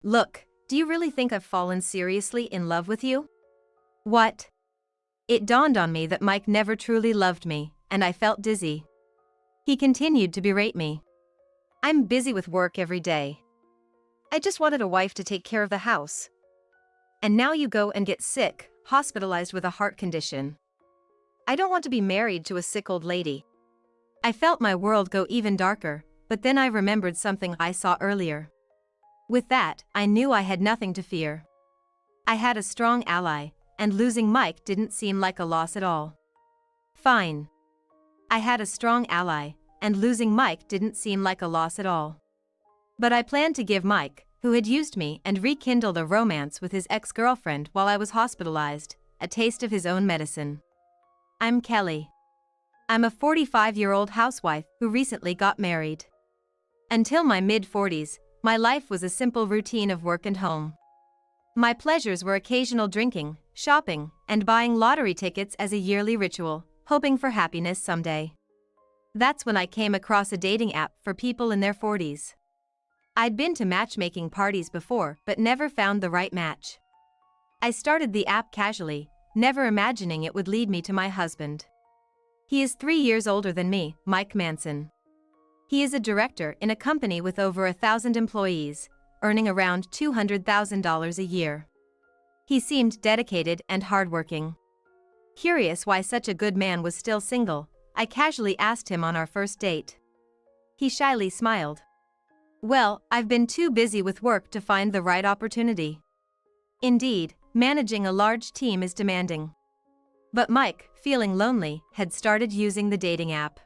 Look, do you really think I've fallen seriously in love with you? What? It dawned on me that Mike never truly loved me, and I felt dizzy. He continued to berate me. I'm busy with work every day. I just wanted a wife to take care of the house. And now you go and get sick, hospitalized with a heart condition. I don't want to be married to a sick old lady. I felt my world go even darker, but then I remembered something I saw earlier. With that, I knew I had nothing to fear. I had a strong ally, and losing Mike didn't seem like a loss at all. Fine. I had a strong ally, and losing Mike didn't seem like a loss at all. But I planned to give Mike, who had used me and rekindled a romance with his ex-girlfriend while I was hospitalized, a taste of his own medicine. I'm Kelly. I'm a 45-year-old housewife who recently got married. Until my mid-40s, my life was a simple routine of work and home. My pleasures were occasional drinking, shopping, and buying lottery tickets as a yearly ritual, hoping for happiness someday. That's when I came across a dating app for people in their 40s. I'd been to matchmaking parties before but never found the right match. I started the app casually, never imagining it would lead me to my husband. He is 3 years older than me, Mike Manson. He is a director in a company with over 1,000 employees, earning around $200,000 a year. He seemed dedicated and hardworking. Curious why such a good man was still single, I casually asked him on our first date. He shyly smiled. Well, I've been too busy with work to find the right opportunity. Indeed, managing a large team is demanding. But Mike, feeling lonely, had started using the dating app.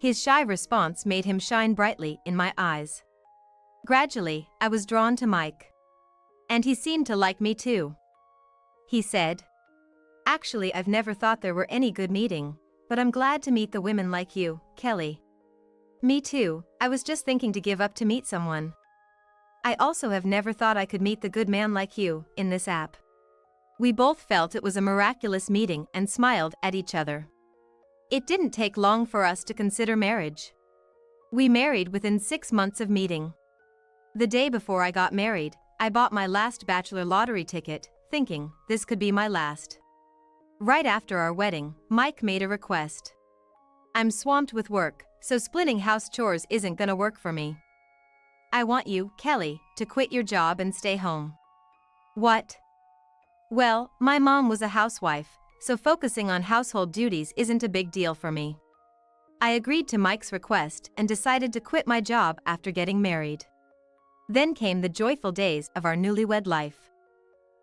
His shy response made him shine brightly in my eyes. Gradually, I was drawn to Mike. And he seemed to like me too. He said, "Actually, I've never thought there were any good meeting, but I'm glad to meet the women like you, Kelly." Me too, I was just thinking to give up to meet someone. I also have never thought I could meet the good man like you, in this app. We both felt it was a miraculous meeting and smiled at each other. It didn't take long for us to consider marriage. We married within 6 months of meeting. The day before I got married, I bought my last bachelor lottery ticket, thinking this could be my last. Right after our wedding, Mike made a request. I'm swamped with work, so splitting house chores isn't gonna work for me. I want you, Kelly, to quit your job and stay home. What? Well, my mom was a housewife, so focusing on household duties isn't a big deal for me. I agreed to Mike's request and decided to quit my job after getting married. Then came the joyful days of our newlywed life.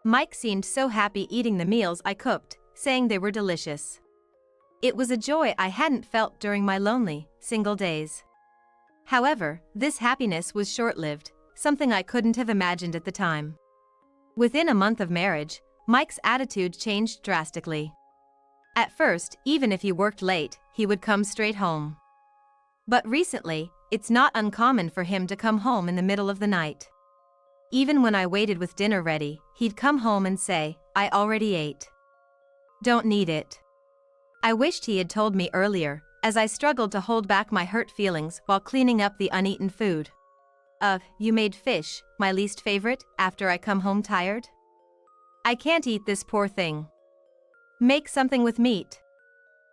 Mike seemed so happy eating the meals I cooked, saying they were delicious. It was a joy I hadn't felt during my lonely, single days. However, this happiness was short-lived, something I couldn't have imagined at the time. Within a month of marriage, Mike's attitude changed drastically. At first, even if he worked late, he would come straight home. But recently, it's not uncommon for him to come home in the middle of the night. Even when I waited with dinner ready, he'd come home and say, "I already ate. Don't need it." I wished he had told me earlier, as I struggled to hold back my hurt feelings while cleaning up the uneaten food. You made fish, my least favorite, after I come home tired? I can't eat this poor thing. Make something with meat.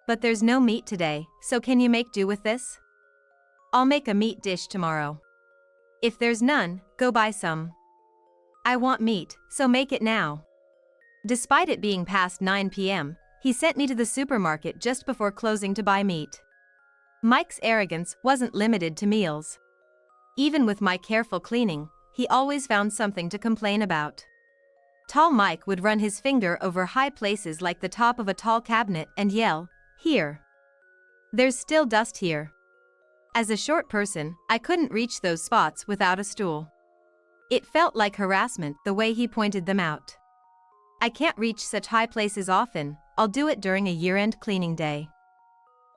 But there's no meat today, so can you make do with this? I'll make a meat dish tomorrow. If there's none, go buy some. I want meat, so make it now. Despite it being past 9 p.m., he sent me to the supermarket just before closing to buy meat. Mike's arrogance wasn't limited to meals. Even with my careful cleaning, he always found something to complain about. Tall Mike would run his finger over high places like the top of a tall cabinet and yell, "Here. There's still dust here." As a short person, I couldn't reach those spots without a stool. It felt like harassment the way he pointed them out. I can't reach such high places often, I'll do it during a year-end cleaning day.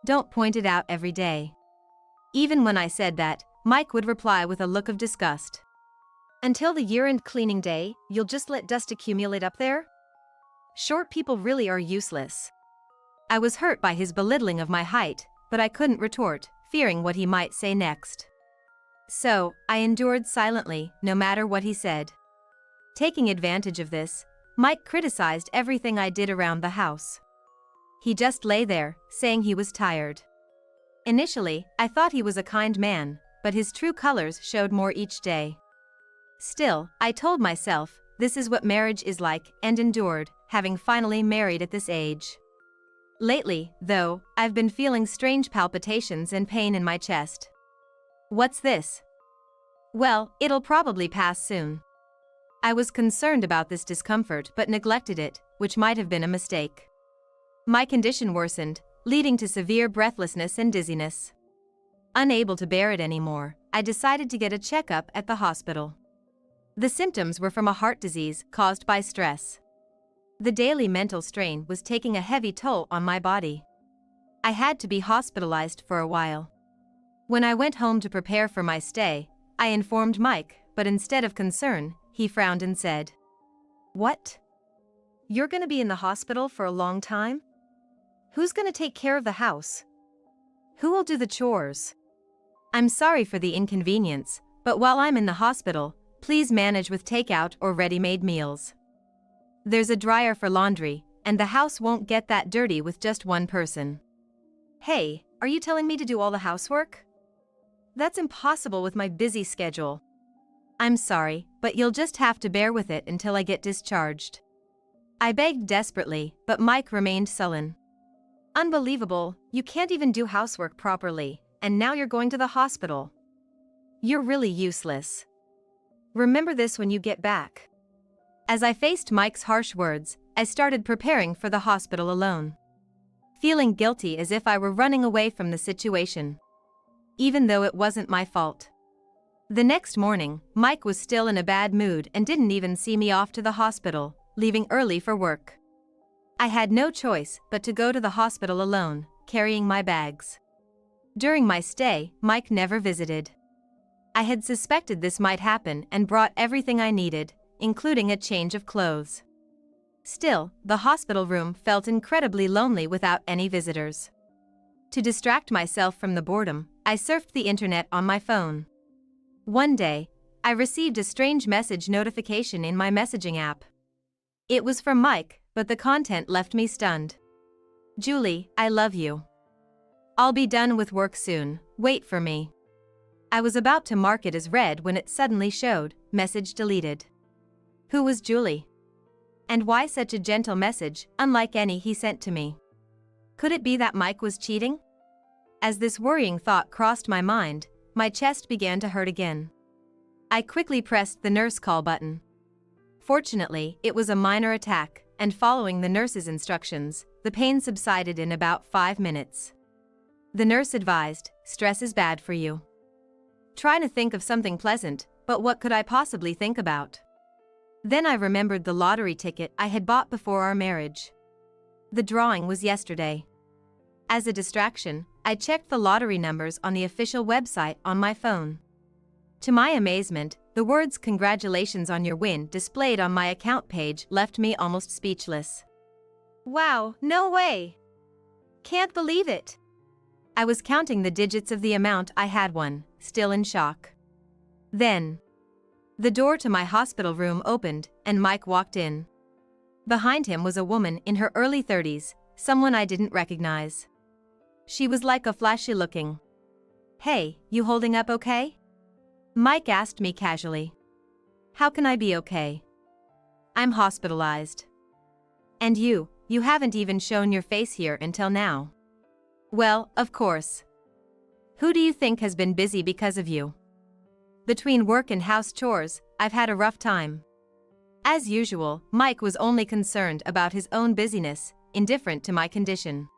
Don't point it out every day. Even when I said that, Mike would reply with a look of disgust. Until the year-end cleaning day, you'll just let dust accumulate up there? Short people really are useless. I was hurt by his belittling of my height, but I couldn't retort, fearing what he might say next. So, I endured silently, no matter what he said. Taking advantage of this, Mike criticized everything I did around the house. He just lay there, saying he was tired. Initially, I thought he was a kind man, but his true colors showed more each day. Still, I told myself, this is what marriage is like, and endured, having finally married at this age. Lately, though, I've been feeling strange palpitations and pain in my chest. What's this? Well, it'll probably pass soon. I was concerned about this discomfort but neglected it, which might have been a mistake. My condition worsened, leading to severe breathlessness and dizziness. Unable to bear it anymore, I decided to get a checkup at the hospital. The symptoms were from a heart disease caused by stress. The daily mental strain was taking a heavy toll on my body. I had to be hospitalized for a while. When I went home to prepare for my stay, I informed Mike, but instead of concern, he frowned and said, "What? You're gonna be in the hospital for a long time? Who's gonna take care of the house? Who will do the chores? I'm sorry for the inconvenience, but while I'm in the hospital, please manage with takeout or ready-made meals. There's a dryer for laundry, and the house won't get that dirty with just one person." Hey, are you telling me to do all the housework? That's impossible with my busy schedule. I'm sorry, but you'll just have to bear with it until I get discharged. I begged desperately, but Mike remained sullen. Unbelievable, you can't even do housework properly, and now you're going to the hospital. You're really useless. Remember this when you get back. As I faced Mike's harsh words, I started preparing for the hospital alone. Feeling guilty as if I were running away from the situation. Even though it wasn't my fault. The next morning, Mike was still in a bad mood and didn't even see me off to the hospital, leaving early for work. I had no choice but to go to the hospital alone, carrying my bags. During my stay, Mike never visited. I had suspected this might happen and brought everything I needed, including a change of clothes. Still, the hospital room felt incredibly lonely without any visitors. To distract myself from the boredom, I surfed the internet on my phone. One day, I received a strange message notification in my messaging app. It was from Mike, but the content left me stunned. "Julie, I love you. I'll be done with work soon, wait for me." I was about to mark it as read when it suddenly showed, "Message deleted." Who was Julie? And why such a gentle message, unlike any he sent to me? Could it be that Mike was cheating? As this worrying thought crossed my mind, my chest began to hurt again. I quickly pressed the nurse call button. Fortunately, it was a minor attack, and following the nurse's instructions, the pain subsided in about 5 minutes. The nurse advised, "Stress is bad for you. Try to think of something pleasant," but what could I possibly think about? Then I remembered the lottery ticket I had bought before our marriage. The drawing was yesterday. As a distraction, I checked the lottery numbers on the official website on my phone. To my amazement, the words "Congratulations on your win" displayed on my account page left me almost speechless. Wow, no way! Can't believe it! I was counting the digits of the amount I had won, still in shock. Then, the door to my hospital room opened, and Mike walked in. Behind him was a woman in her early 30s, someone I didn't recognize. She was like a flashy looking. "Hey, you holding up okay?" Mike asked me casually. "How can I be okay? I'm hospitalized. And you haven't even shown your face here until now." "Well, of course. Who do you think has been busy because of you? Between work and house chores, I've had a rough time." As usual, Mike was only concerned about his own busyness, indifferent to my condition.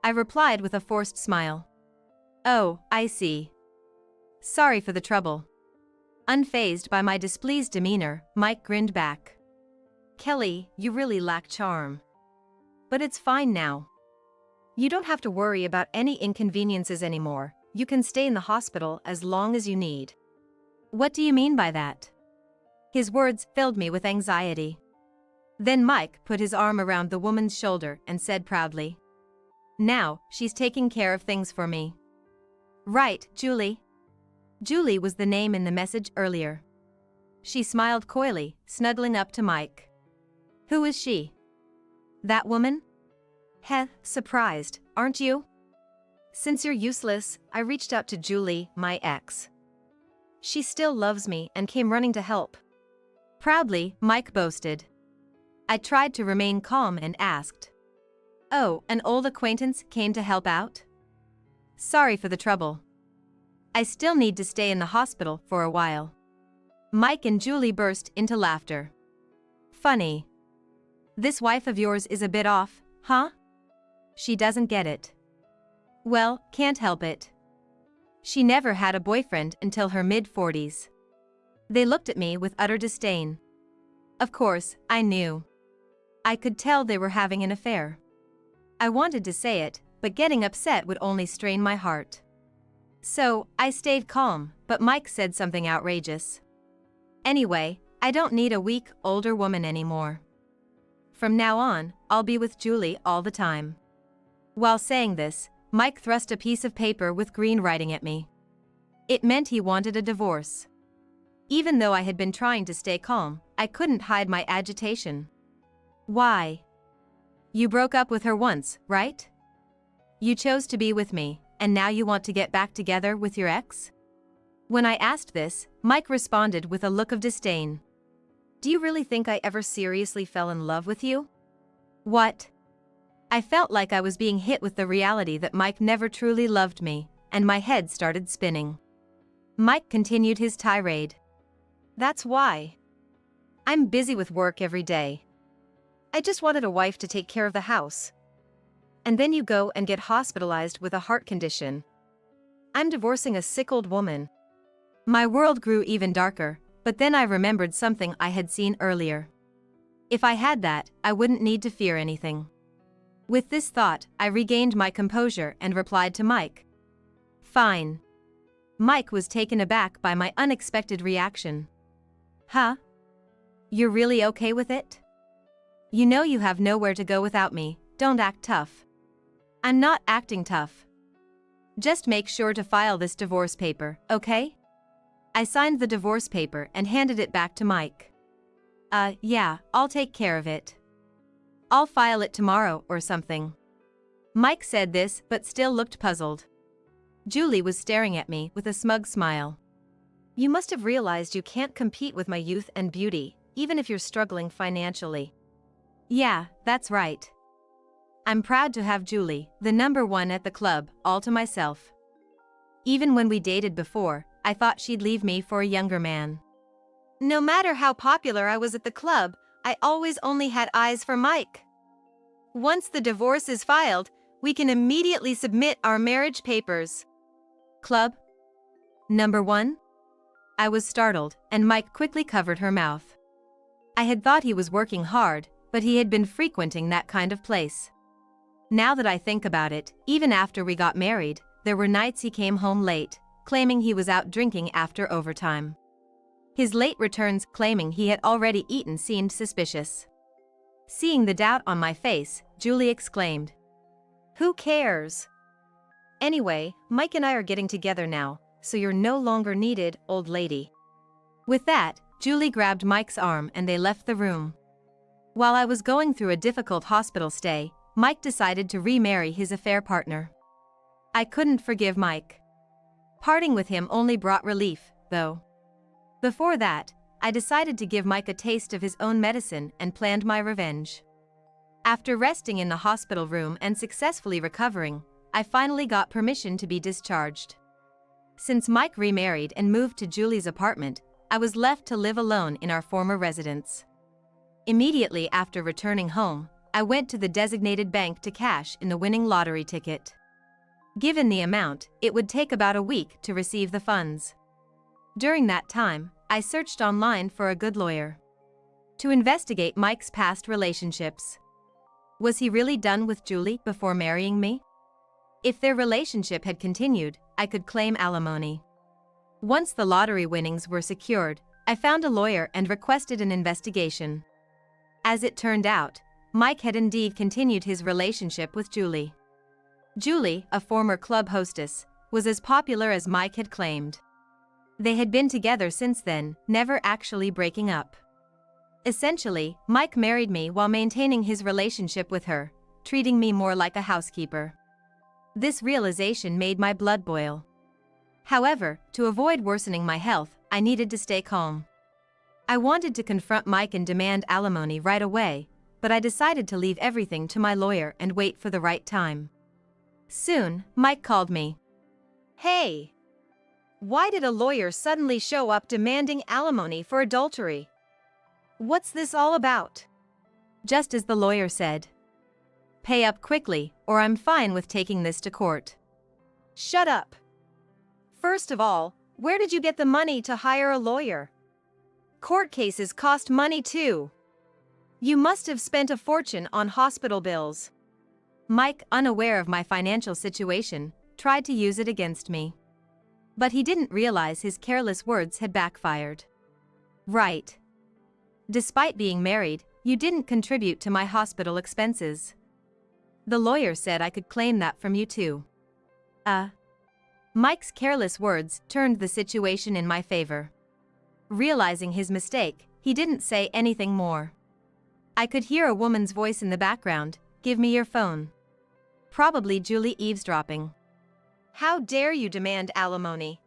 I replied with a forced smile. "Oh, I see. Sorry for the trouble." Unfazed by my displeased demeanor, Mike grinned back. "Kelly, you really lack charm. But it's fine now. You don't have to worry about any inconveniences anymore. You can stay in the hospital as long as you need." "What do you mean by that?" His words filled me with anxiety. Then Mike put his arm around the woman's shoulder and said proudly, "Now, she's taking care of things for me. Right, Julie?" Julie was the name in the message earlier. She smiled coyly, snuggling up to Mike. Who is she? That woman? Heh, surprised, aren't you? Since you're useless, I reached out to Julie, my ex. She still loves me and came running to help. Proudly, Mike boasted. I tried to remain calm and asked. Oh, an old acquaintance came to help out? Sorry for the trouble. I still need to stay in the hospital for a while. Mike and Julie burst into laughter. Funny. This wife of yours is a bit off, huh? She doesn't get it. Well, can't help it. She never had a boyfriend until her mid-40s. They looked at me with utter disdain. Of course, I knew. I could tell they were having an affair. I wanted to say it, but getting upset would only strain my heart. So, I stayed calm, but Mike said something outrageous. Anyway, I don't need a weak, older woman anymore. From now on, I'll be with Julie all the time. While saying this, Mike thrust a piece of paper with green writing at me. It meant he wanted a divorce. Even though I had been trying to stay calm, I couldn't hide my agitation. Why? You broke up with her once, right? You chose to be with me, and now you want to get back together with your ex? When I asked this, Mike responded with a look of disdain. Do you really think I ever seriously fell in love with you? What? I felt like I was being hit with the reality that Mike never truly loved me, and my head started spinning. Mike continued his tirade. That's why. I'm busy with work every day. I just wanted a wife to take care of the house. And then you go and get hospitalized with a heart condition. I'm divorcing a sick old woman. My world grew even darker, but then I remembered something I had seen earlier. If I had that, I wouldn't need to fear anything. With this thought, I regained my composure and replied to Mike. Fine. Mike was taken aback by my unexpected reaction. Huh? You're really okay with it? You know you have nowhere to go without me, don't act tough. I'm not acting tough. Just make sure to file this divorce paper, okay? I signed the divorce paper and handed it back to Mike. Yeah, I'll take care of it. I'll file it tomorrow or something. Mike said this but still looked puzzled. Julie was staring at me with a smug smile. You must have realized you can't compete with my youth and beauty, even if you're struggling financially. Yeah, that's right. I'm proud to have Julie, the #1 at the club, all to myself. Even when we dated before, I thought she'd leave me for a younger man. No matter how popular I was at the club, I always only had eyes for Mike. Once the divorce is filed, we can immediately submit our marriage papers. Club? #1? I was startled, and Mike quickly covered her mouth. I had thought he was working hard, but he had been frequenting that kind of place. Now that I think about it, even after we got married, there were nights he came home late, claiming he was out drinking after overtime. His late returns claiming he had already eaten seemed suspicious. Seeing the doubt on my face, Julie exclaimed, "Who cares? Anyway, Mike and I are getting together now, so you're no longer needed, old lady." With that, Julie grabbed Mike's arm and they left the room. While I was going through a difficult hospital stay, Mike decided to remarry his affair partner. I couldn't forgive Mike. Parting with him only brought relief, though. Before that, I decided to give Mike a taste of his own medicine and planned my revenge. After resting in the hospital room and successfully recovering, I finally got permission to be discharged. Since Mike remarried and moved to Julie's apartment, I was left to live alone in our former residence. Immediately after returning home, I went to the designated bank to cash in the winning lottery ticket. Given the amount, it would take about a week to receive the funds. During that time, I searched online for a good lawyer to investigate Mike's past relationships. Was he really done with Julie before marrying me? If their relationship had continued, I could claim alimony. Once the lottery winnings were secured, I found a lawyer and requested an investigation. As it turned out, Mike had indeed continued his relationship with Julie. Julie, a former club hostess, was as popular as Mike had claimed. They had been together since then, never actually breaking up. Essentially, Mike married me while maintaining his relationship with her, treating me more like a housekeeper. This realization made my blood boil. However, to avoid worsening my health, I needed to stay calm. I wanted to confront Mike and demand alimony right away, but I decided to leave everything to my lawyer and wait for the right time. Soon, Mike called me. Hey! Why did a lawyer suddenly show up demanding alimony for adultery? What's this all about? Just as the lawyer said. Pay up quickly, or I'm fine with taking this to court. Shut up. First of all, where did you get the money to hire a lawyer? Court cases cost money too. You must have spent a fortune on hospital bills. Mike, unaware of my financial situation, tried to use it against me. But he didn't realize his careless words had backfired. Right. Despite being married, you didn't contribute to my hospital expenses. The lawyer said I could claim that from you too. Mike's careless words turned the situation in my favor. Realizing his mistake, he didn't say anything more. I could hear a woman's voice in the background, "Give me your phone." Probably Julie eavesdropping. How dare you demand alimony?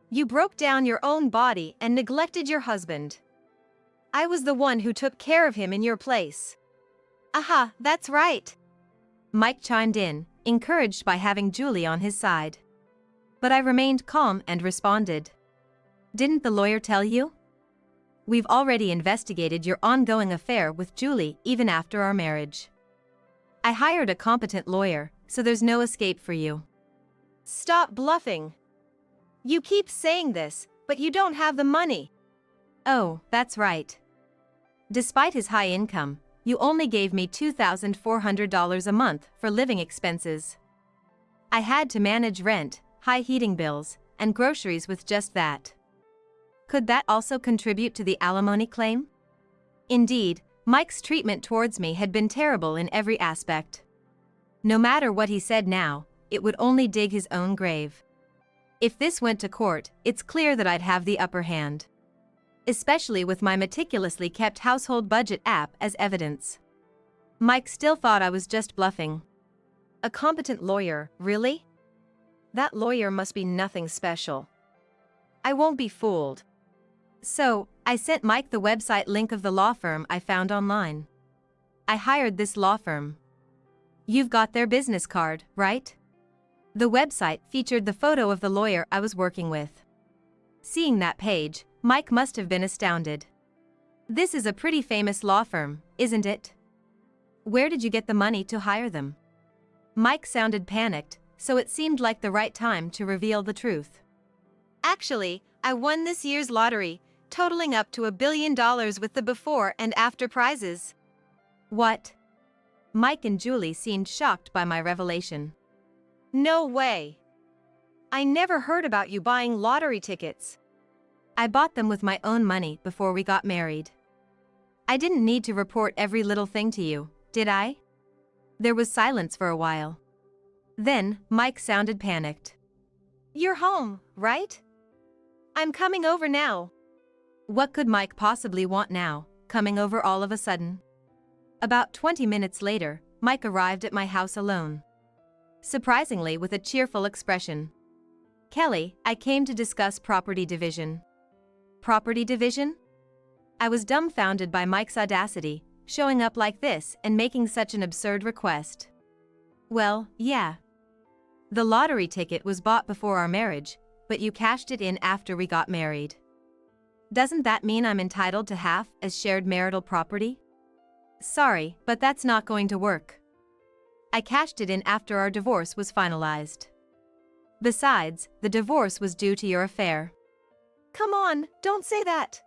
You broke down your own body and neglected your husband. I was the one who took care of him in your place. Aha, that's right. Mike chimed in, encouraged by having Julie on his side. But I remained calm and responded. Didn't the lawyer tell you? We've already investigated your ongoing affair with Julie even after our marriage. I hired a competent lawyer, so there's no escape for you. Stop bluffing. You keep saying this, but you don't have the money. Oh, that's right. Despite his high income, you only gave me $2,400 a month for living expenses. I had to manage rent, high heating bills, and groceries with just that. Could that also contribute to the alimony claim? Indeed, Mike's treatment towards me had been terrible in every aspect. No matter what he said now, it would only dig his own grave. If this went to court, it's clear that I'd have the upper hand. Especially with my meticulously kept household budget app as evidence. Mike still thought I was just bluffing. A competent lawyer, really? That lawyer must be nothing special. I won't be fooled. So, I sent Mike the website link of the law firm I found online. I hired this law firm. You've got their business card, right? The website featured the photo of the lawyer I was working with. Seeing that page, Mike must have been astounded. This is a pretty famous law firm, isn't it? Where did you get the money to hire them? Mike sounded panicked, so it seemed like the right time to reveal the truth. Actually, I won this year's lottery, totaling up to $1 billion with the before and after prizes. What? Mike and Julie seemed shocked by my revelation. No way. I never heard about you buying lottery tickets. I bought them with my own money before we got married. I didn't need to report every little thing to you, did I? There was silence for a while. Then, Mike sounded panicked. You're home, right? I'm coming over now. What could Mike possibly want now, coming over all of a sudden? About 20 minutes later, Mike arrived at my house alone. Surprisingly, with a cheerful expression. Kelly, I came to discuss property division. Property division? I was dumbfounded by Mike's audacity, showing up like this and making such an absurd request. Well, yeah. The lottery ticket was bought before our marriage, but you cashed it in after we got married. Doesn't that mean I'm entitled to half as shared marital property? Sorry, but that's not going to work. I cashed it in after our divorce was finalized. Besides, the divorce was due to your affair. Come on, don't say that.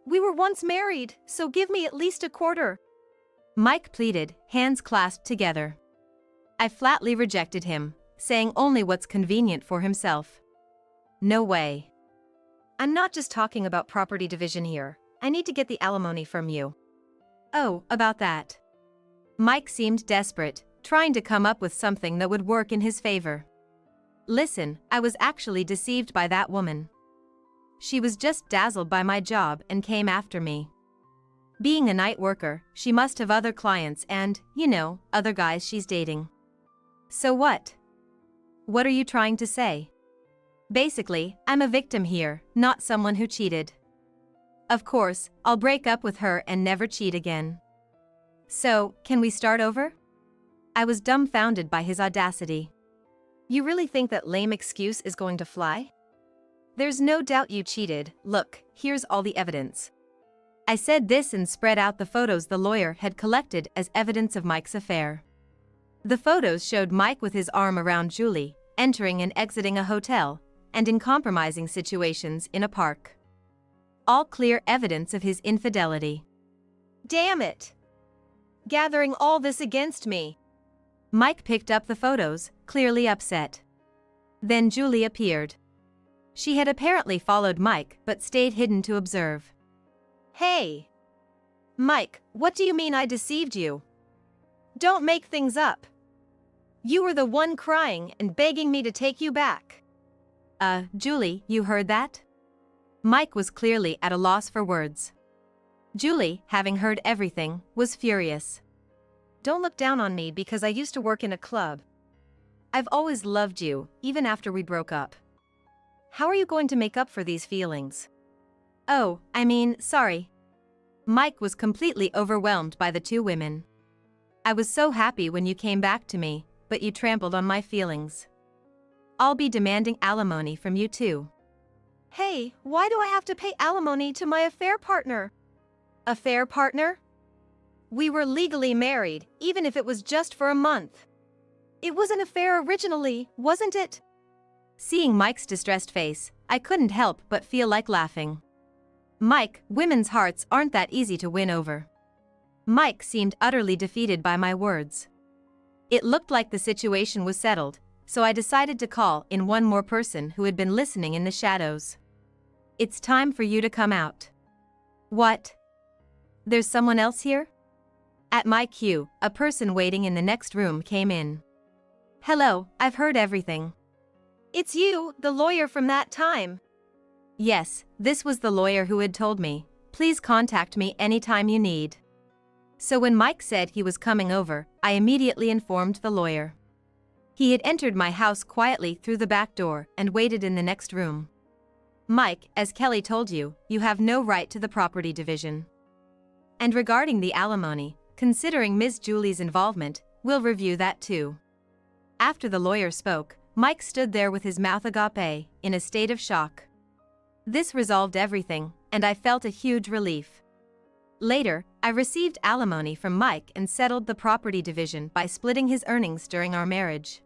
We were once married, so give me at least a quarter. Mike pleaded, hands clasped together. I flatly rejected him, saying only what's convenient for himself. No way. I'm not just talking about property division here. I need to get the alimony from you. Oh, about that. Mike seemed desperate, trying to come up with something that would work in his favor. Listen, I was actually deceived by that woman. she was just dazzled by my job and came after me. Being a night worker, she must have other clients and, other guys she's dating. So what? What are you trying to say? Basically, I'm a victim here, not someone who cheated. Of course, I'll break up with her and never cheat again. So, can we start over? I was dumbfounded by his audacity. You really think that lame excuse is going to fly? There's no doubt you cheated. Look, here's all the evidence. I said this and spread out the photos the lawyer had collected as evidence of Mike's affair. The photos showed Mike with his arm around Julie, entering and exiting a hotel, and in compromising situations in a park. All clear evidence of his infidelity. Damn it! Gathering all this against me. Mike picked up the photos, clearly upset. Then Julie appeared. She had apparently followed Mike but stayed hidden to observe. Hey! Mike, what do you mean I deceived you? Don't make things up. You were the one crying and begging me to take you back. Julie, you heard that? Mike was clearly at a loss for words. Julie, having heard everything, was furious. Don't look down on me because I used to work in a club. I've always loved you, even after we broke up. How are you going to make up for these feelings? Oh, sorry. Mike was completely overwhelmed by the two women. I was so happy when you came back to me, but you trampled on my feelings. I'll be demanding alimony from you too. Hey, why do I have to pay alimony to my affair partner? Affair partner? We were legally married, even if it was just for a month. It was an affair originally, wasn't it? Seeing Mike's distressed face, I couldn't help but feel like laughing. Mike, women's hearts aren't that easy to win over. Mike seemed utterly defeated by my words. It looked like the situation was settled, so I decided to call in one more person who had been listening in the shadows. It's time for you to come out. What? There's someone else here? At my cue, a person waiting in the next room came in. Hello, I've heard everything. It's you, the lawyer from that time. Yes, this was the lawyer who had told me, please contact me anytime you need. So when Mike said he was coming over, I immediately informed the lawyer. He had entered my house quietly through the back door and waited in the next room. Mike, as Kelly told you, you have no right to the property division. And regarding the alimony, considering Ms. Julie's involvement, we'll review that too. After the lawyer spoke, Mike stood there with his mouth agape, in a state of shock. This resolved everything, and I felt a huge relief. Later, I received alimony from Mike and settled the property division by splitting his earnings during our marriage.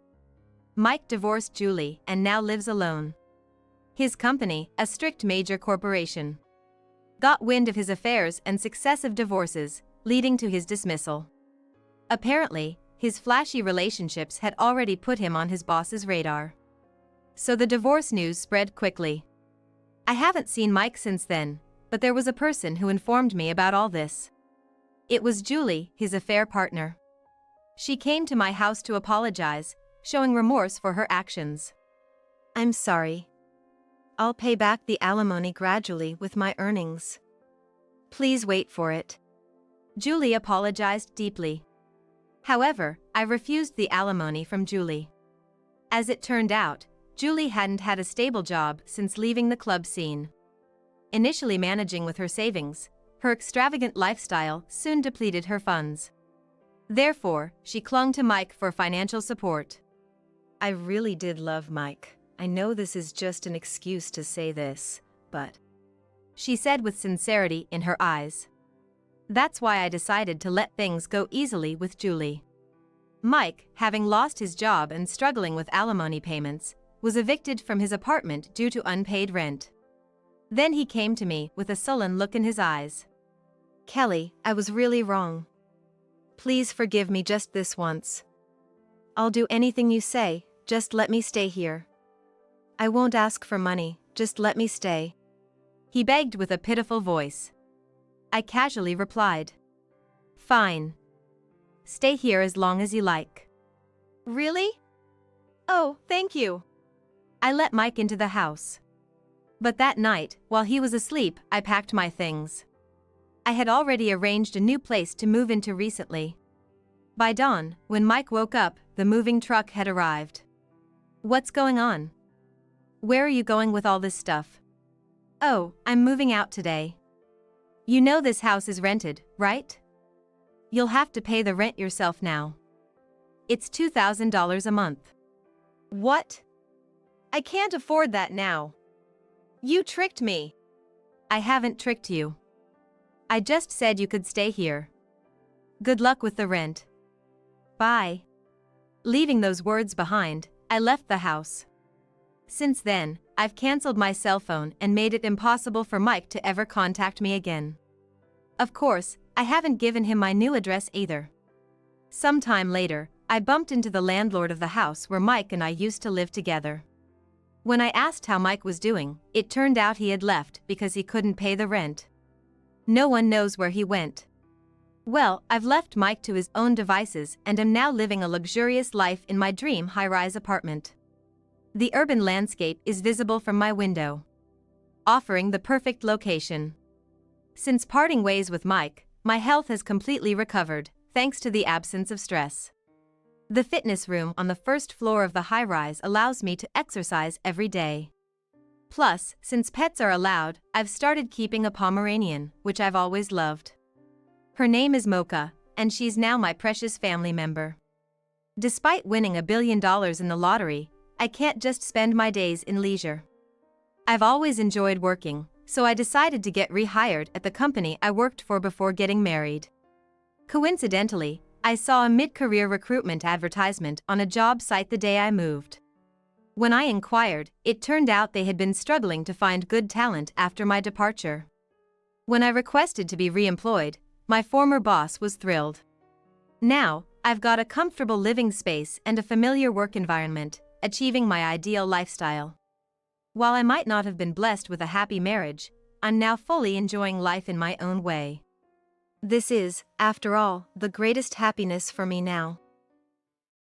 Mike divorced Julie and now lives alone. His company, a strict major corporation, got wind of his affairs and successive divorces, leading to his dismissal. Apparently, his flashy relationships had already put him on his boss's radar. So the divorce news spread quickly. I haven't seen Mike since then, but there was a person who informed me about all this. It was Julie, his affair partner. She came to my house to apologize, showing remorse for her actions. I'm sorry. I'll pay back the alimony gradually with my earnings. Please wait for it. Julie apologized deeply. However, I refused the alimony from Julie. As it turned out, Julie hadn't had a stable job since leaving the club scene. Initially managing with her savings, her extravagant lifestyle soon depleted her funds. Therefore, she clung to Mike for financial support. I really did love Mike. I know this is just an excuse to say this, but... she said with sincerity in her eyes. That's why I decided to let things go easily with Julie. Mike, having lost his job and struggling with alimony payments, was evicted from his apartment due to unpaid rent. Then he came to me with a sullen look in his eyes. Kelly, I was really wrong. Please forgive me just this once. I'll do anything you say, just let me stay here. I won't ask for money, just let me stay. He begged with a pitiful voice. I casually replied. Fine. Stay here as long as you like. Really? Oh, thank you. I let Mike into the house. But that night, while he was asleep, I packed my things. I had already arranged a new place to move into recently. By dawn, when Mike woke up, the moving truck had arrived. "What's going on? Where are you going with all this stuff?" "Oh, I'm moving out today." "You know this house is rented, right? You'll have to pay the rent yourself now. It's $2,000 a month." "What? I can't afford that now. You tricked me." "I haven't tricked you. I just said you could stay here. Good luck with the rent. Bye." Leaving those words behind, I left the house. Since then, I've cancelled my cell phone and made it impossible for Mike to ever contact me again. Of course, I haven't given him my new address either. Sometime later, I bumped into the landlord of the house where Mike and I used to live together. When I asked how Mike was doing, it turned out he had left because he couldn't pay the rent. No one knows where he went. Well, I've left Mike to his own devices and am now living a luxurious life in my dream high-rise apartment. The urban landscape is visible from my window, offering the perfect location. Since parting ways with Mike, my health has completely recovered, thanks to the absence of stress. The fitness room on the first floor of the high-rise allows me to exercise every day. Plus, since pets are allowed, I've started keeping a Pomeranian, which I've always loved. Her name is Mocha, and she's now my precious family member. Despite winning $1 billion in the lottery, I can't just spend my days in leisure. I've always enjoyed working, so I decided to get rehired at the company I worked for before getting married. Coincidentally, I saw a mid-career recruitment advertisement on a job site the day I moved. When I inquired, it turned out they had been struggling to find good talent after my departure. When I requested to be re-employed, my former boss was thrilled. Now, I've got a comfortable living space and a familiar work environment, achieving my ideal lifestyle. While I might not have been blessed with a happy marriage, I'm now fully enjoying life in my own way. This is, after all, the greatest happiness for me now.